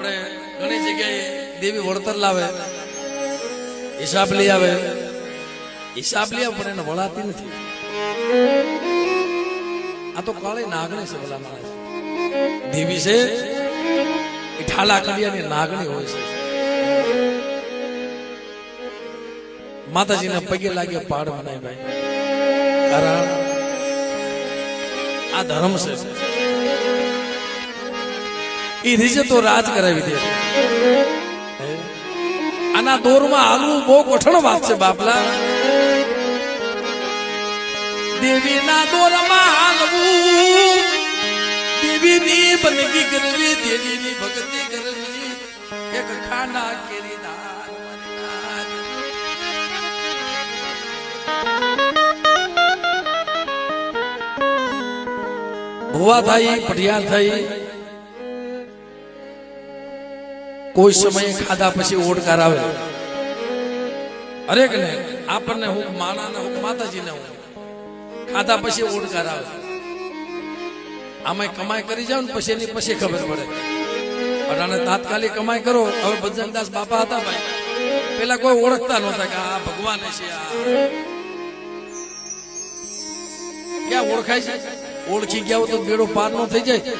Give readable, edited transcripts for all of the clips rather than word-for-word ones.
આપણે ઘણી જગ્યાએ દેવી વળતર લાવે, હિસાબ લઈ આવે, હિસાબ લઈ આવે પણ એને વળાતી નથી. આ તો કાળી નાગણી છે. ભલા માણસ દેવી છે એ ઠાલા કડિયાની નાગણી હોય છે. માતાજીને પગે લાગે પાડ બનાય ભાઈ, કારણ આ ધર્મ છે. એ રીજે તો રાજ કરાવી દે. આના દોરમાં હાલવું બહુ કઠણ વાત છે બાપલા. દેવીના દોરમાં હાલવું, દેવીની બંદગી કરવી, દેવીની ભક્તિ કરવી, એક ખાના કેરી દાન ભુવા થઈ, પટિયાર થઈ, કોઈ સમયે ખાધા પછી ઓડકાર આવે. અરે કે ને આપણને હું માના ને હું માતાજીને હું ખાધા પછી ઓડકાર આવે. આમાં કમાઈ કરી જાવ ને પછી એની પછી ખબર પડે. અને તાત્કાલિક કમાઈ કરો. હવે ભજનદાસ બાપા હતા ભાઈ, પેલા કોઈ ઓળખતા નહોતા કે આ ભગવાન છે. આ ક્યાં ઓળખાય છે? ઓળખી ગયા હોય તો બેડો પાર નો થઈ જાય.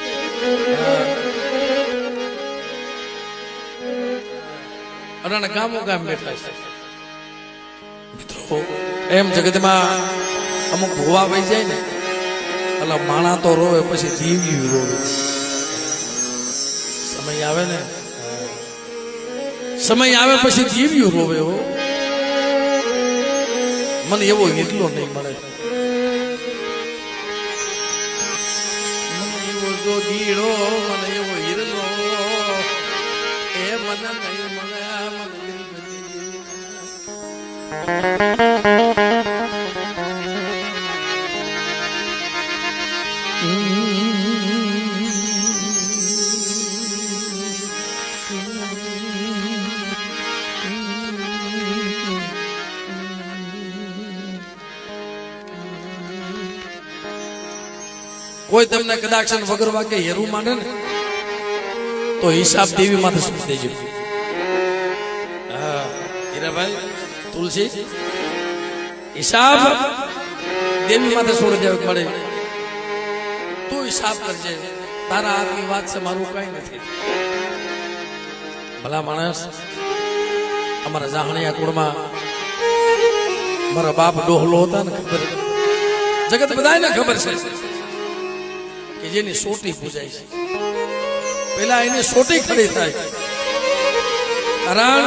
અને ગામો ગામ બેઠા છે મિત્રો. એમ જગતમાં અમુક ભોવા વહી જાય ને એટલે માણા તો રોવે, પછી દીવ્યું રોવે. સમય આવે ને, સમય આવે પછી દીવ્યું રોવે. હો મને એવો હિરલો નહીં મળે. મને એવો જોગીડો, મને એવો હિરલો એ મને નહીં મળે. કોઈ તમને કદાચ વગર વાગે હેરું માને ને તો હિસાબ દેવી માથે શું દેજો. હા હીરાભાઈ તુલસી, હિસાબ દેવી માથે છોડી દેવું પડે. તું હિસાબ કરજે, તારા હાથની વાત છે, મારું કઈ નથી. ભલા માણસ, અમારા જાહણિયા કુળમાં મારા બાપ ડોહલો હતા ને, ખબર જગત બધાને ખબર છે કે જેની સોટી પૂજાય છે, પેલા એની સોટી ખડી થાય. કારણ